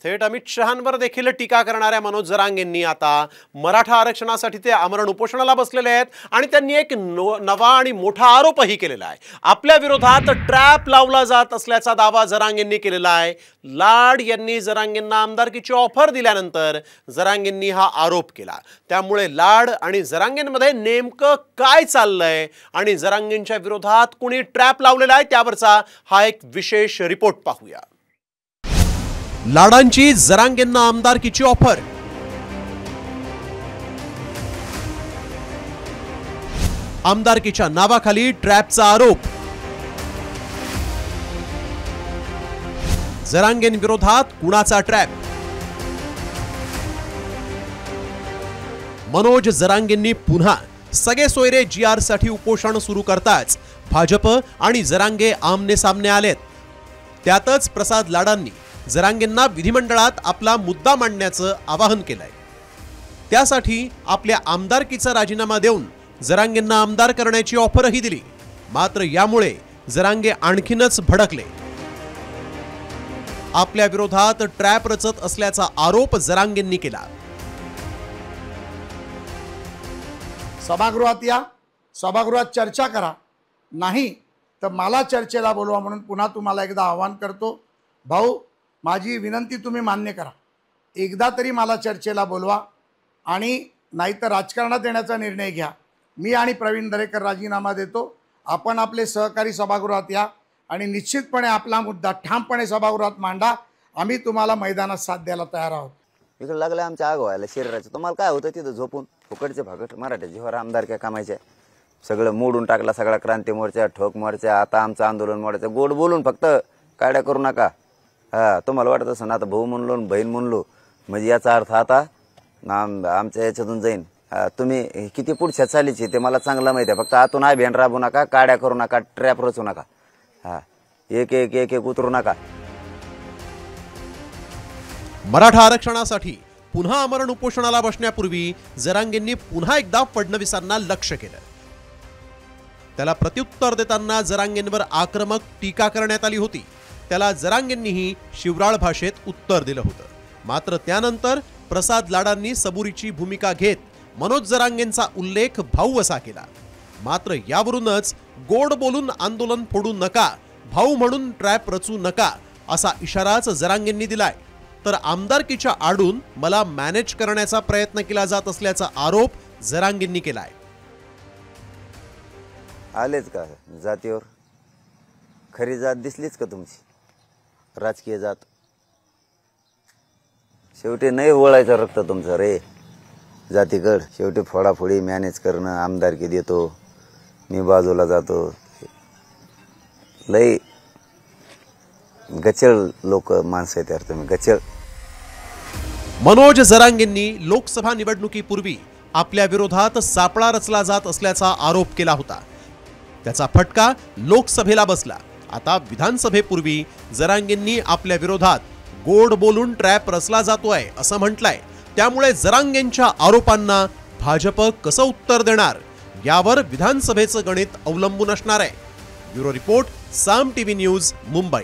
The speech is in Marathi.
थेट अमित शहांवर देखील टीका करणाऱ्या मनोज जरांगेंनी आता मराठा आरक्षणासाठी ते आमरण उपोषणाला बसलेले आहेत आणि त्यांनी एक नवा आणि मोठा आरोपही केलेला आहे। आपल्या विरोधात ट्रॅप लावला जात असल्याचा दावा जरांगेंनी केलेला आहे। लाड यांनी जरांगेंना आमदारकीची ऑफर दिल्यानंतर जरांगेंनी हा आरोप केला। त्यामुळे लाड आणि जरांगेंमध्ये नेमकं काय चाललंय आणि जरांगेंच्या विरोधात कोणी ट्रॅप लावलेला आहे त्यावरचा हा एक विशेष रिपोर्ट पाहूया। लाडांची जरांगेंना आमदारकीची ऑफर, आमदारकीच्या नावाखाली ट्रॅपचा आरोप, जरांगेंविरोधात कुणाचा ट्रॅप? मनोज जरांगेंनी पुन्हा सगळे सोयरे GR साठी उपोषण सुरू करताच भाजप आणि जरांगे आमने सामने आलेत। त्यातच प्रसाद लाडांनी जरांगेंना विधिमंडळात आपला मुद्दा मांडण्याचं आवाहन केलंय। त्यासाठी आपल्या आमदारकीचा राजीनामा देऊन जरांगेंना आमदार करण्याची ऑफरही दिली। मात्र यामुळे जरांगे आणखीनच भडकले। आपल्या विरोधात ट्रॅप रचत असल्याचा आरोप जरांगेंनी केला। सभागृहात या, सभागृहात चर्चा करा, नाही तर मला चर्चेला बोलवा म्हणून पुन्हा तुम्हाला एकदा आवाहन करतो। भाऊ, माझी विनंती तुम्ही मान्य करा, एकदा तरी मला चर्चेला बोलवा आणि नाहीतर राजकारणात येण्याचा निर्णय घ्या। मी आणि प्रवीण दरेकर राजीनामा देतो। आपण आपले सहकारी सभागृहात या आणि निश्चितपणे आपला मुद्दा ठामपणे सभागृहात मांडा। आम्ही तुम्हाला मैदानात साथ द्यायला तयार आहोत। इकडे लागले आमच्या आग व्हायला शरीराचं। तुम्हाला काय होतं तिथं झोपून फुकटचे भाकट मराठा जीवावर आमदार काय कामायचे? सगळं मोडून टाकला, सगळा क्रांती मोर्चा, ठोक मोर्चा, आता आमचं आंदोलन मोडायचं। गोड बोलून फक्त काड्या करू नका। तुम्हाला वाटत असं ना आता भाऊ म्हणलो बहीण म्हणलो म्हणजे याचा अर्थ आता आमच्या याच्यातून जाईन। तुम्ही किती पुढच्या चालीची ते मला चांगलं माहिती आहे। फक्त आतून अभियान राबवू नका, काड्या करू नका, ट्रॅप रचू नका, एक एक एक एक उतरू नका। मराठा आरक्षणासाठी पुन्हा आमरण उपोषणाला बसण्यापूर्वी जरांगेंनी पुन्हा एकदा फडणवीसांना लक्ष्य केलं। त्याला प्रत्युत्तर देताना जरांगेंवर आक्रमक टीका करण्यात आली होती। त्याला जरांगेंनीही शिवराळ भाषेत उत्तर दिलं होतं। मात्र त्यानंतर प्रसाद लाडांनी सबुरीची भूमिका घेत मनोज जरांगेंचा उल्लेख भाऊ असा केला। मात्र यावरूनच गोड बोलून आंदोलन फोडू नका, भाऊ म्हणून ट्रॅप रचू नका असा इशाराच जरांगेंनी दिलाय। तर आमदारकीच्या आडून मला मॅनेज करण्याचा प्रयत्न केला जात असल्याचा आरोप जरांगेंनी केलाय। आलेच का जातीवर? खरी जात दिसलीच का तुमची? राजकीय जात शेवटी नाही वळायचं रक्त तुमचं रे जातीकड। शेवटी फोडाफोडी मॅनेज करणं, आमदारकी देतो मी बाजूला जातो, लई गचळ लोक माणसं आहेत यार तुम्ही, गचळ। मनोज जरांगेंनी लोकसभा निवडणुकीपूर्वी आपल्या विरोधात सापळा रचला जात असल्याचा आरोप केला होता। त्याचा फटका लोकसभेला बसला। आता विधानसभेपूर्वी जरांगेंनी आपल्या विरोधात गोड बोलून ट्रॅप रचला जातोय असं म्हटलंय। त्यामुळे जरांगेंच्या आरोपांना भाजप कसं उत्तर देणार यावर विधानसभेचं गणित अवलंबून असणार आहे। ब्युरो रिपोर्ट, साम टीव्ही न्यूज, मुंबई।